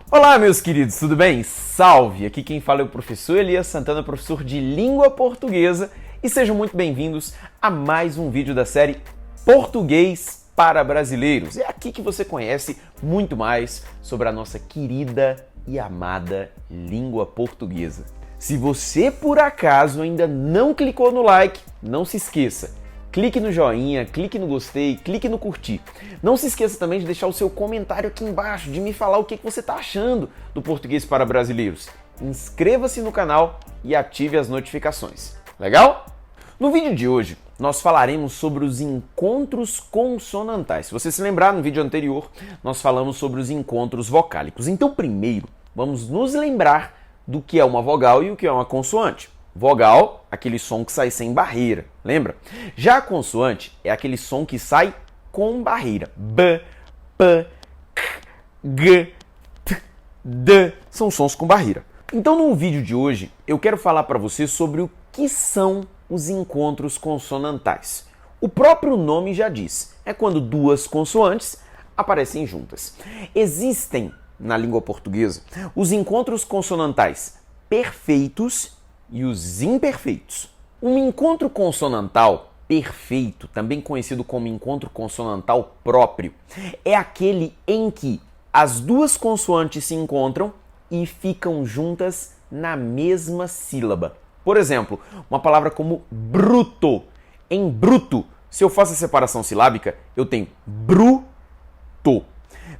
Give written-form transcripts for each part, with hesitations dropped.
Olá, meus queridos, tudo bem? Salve! Aqui quem fala é o professor Elias Santana, professor de língua portuguesa, e sejam muito bem-vindos a mais um vídeo da série Português para Brasileiros. É aqui que você conhece muito mais sobre a nossa querida e amada língua portuguesa. Se você por acaso ainda não clicou no like, não se esqueça. Clique no joinha, clique no gostei, clique no curtir. Não se esqueça também de deixar o seu comentário aqui embaixo, de me falar o que você está achando do Português para Brasileiros. Inscreva-se no canal e ative as notificações. Legal? No vídeo de hoje, nós falaremos sobre os encontros consonantais. Se você se lembrar, no vídeo anterior, nós falamos sobre os encontros vocálicos. Então, primeiro, vamos nos lembrar do que é uma vogal e o que é uma consoante. Vogal, aquele som que sai sem barreira, lembra? Já a consoante é aquele som que sai com barreira. B, P, K, G, T, D. São sons com barreira. Então, no vídeo de hoje, eu quero falar para você sobre o que são os encontros consonantais. O próprio nome já diz, é quando duas consoantes aparecem juntas. Existem, na língua portuguesa, os encontros consonantais perfeitos e os imperfeitos. Um encontro consonantal perfeito, também conhecido como encontro consonantal próprio, é aquele em que as duas consoantes se encontram e ficam juntas na mesma sílaba. Por exemplo, uma palavra como bruto. Em bruto, se eu faço a separação silábica, eu tenho bruto.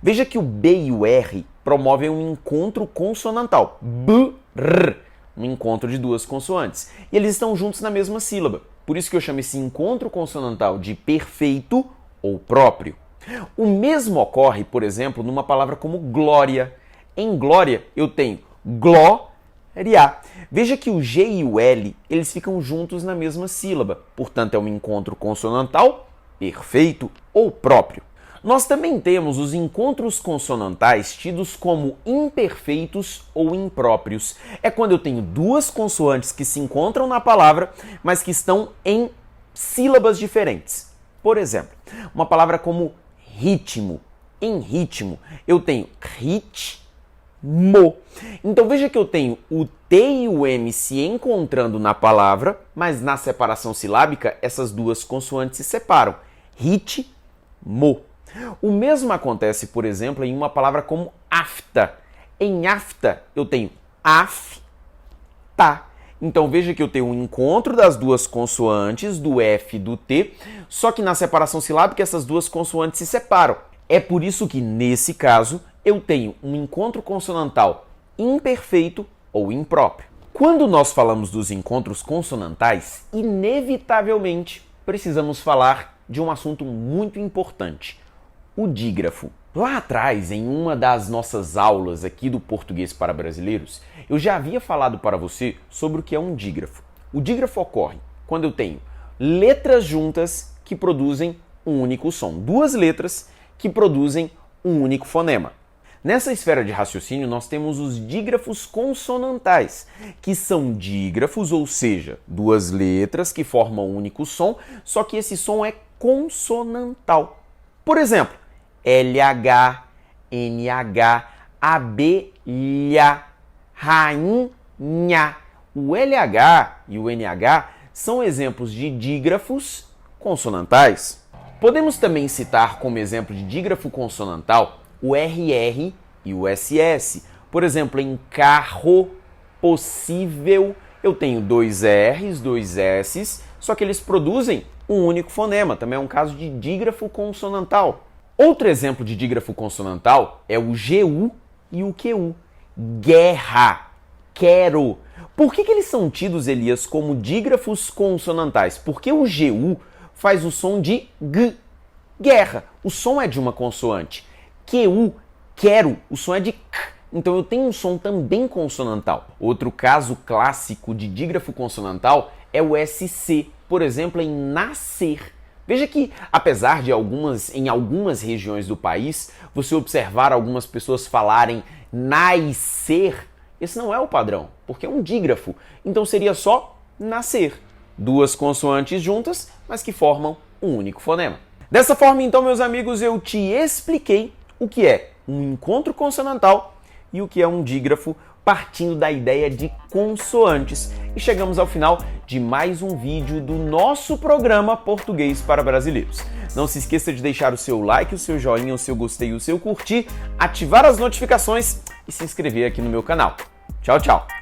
Veja que o B e o R promovem um encontro consonantal. Brr. Um encontro de duas consoantes. E eles estão juntos na mesma sílaba. Por isso que eu chamo esse encontro consonantal de perfeito ou próprio. O mesmo ocorre, por exemplo, numa palavra como glória. Em glória, eu tenho glória. Veja que o G e o L, eles ficam juntos na mesma sílaba. Portanto, é um encontro consonantal perfeito ou próprio. Nós também temos os encontros consonantais tidos como imperfeitos ou impróprios. É quando eu tenho duas consoantes que se encontram na palavra, mas que estão em sílabas diferentes. Por exemplo, uma palavra como ritmo. Em ritmo, eu tenho ritmo. Então veja que eu tenho o T e o M se encontrando na palavra, mas na separação silábica, essas duas consoantes se separam. Ritmo. O mesmo acontece, por exemplo, em uma palavra como afta. Em afta, eu tenho afta. Então veja que eu tenho um encontro das duas consoantes, do F e do T, só que na separação silábica essas duas consoantes se separam. É por isso que, nesse caso, eu tenho um encontro consonantal imperfeito ou impróprio. Quando nós falamos dos encontros consonantais, inevitavelmente precisamos falar de um assunto muito importante. O dígrafo. Lá atrás, em uma das nossas aulas aqui do Português para Brasileiros, eu já havia falado para você sobre o que é um dígrafo. O dígrafo ocorre quando eu tenho letras juntas que produzem um único som. Duas letras que produzem um único fonema. Nessa esfera de raciocínio, nós temos os dígrafos consonantais, que são dígrafos, ou seja, duas letras que formam um único som, só que esse som é consonantal. Por exemplo, LH, NH, abelha, rainha. O LH e o NH são exemplos de dígrafos consonantais. Podemos também citar como exemplo de dígrafo consonantal o RR e o SS. Por exemplo, em carro, possível, eu tenho dois R's, dois S's, só que eles produzem um único fonema. Também é um caso de dígrafo consonantal. Outro exemplo de dígrafo consonantal é o GU e o QU. Guerra, quero. Por que eles são tidos, Elias, como dígrafos consonantais? Porque o GU faz o som de G, guerra. O som é de uma consoante. QU, quero, o som é de K. Então eu tenho um som também consonantal. Outro caso clássico de dígrafo consonantal é o SC, por exemplo, em nascer. Veja que, apesar de em algumas regiões do país, você observar algumas pessoas falarem nascer, esse não é o padrão, porque é um dígrafo. Então seria só nascer. Duas consoantes juntas, mas que formam um único fonema. Dessa forma, então, meus amigos, eu te expliquei o que é um encontro consonantal e o que é um dígrafo, partindo da ideia de consoantes. E chegamos ao final de mais um vídeo do nosso programa Português para Brasileiros. Não se esqueça de deixar o seu like, o seu joinha, o seu gostei, o seu curtir, ativar as notificações e se inscrever aqui no meu canal. Tchau, tchau!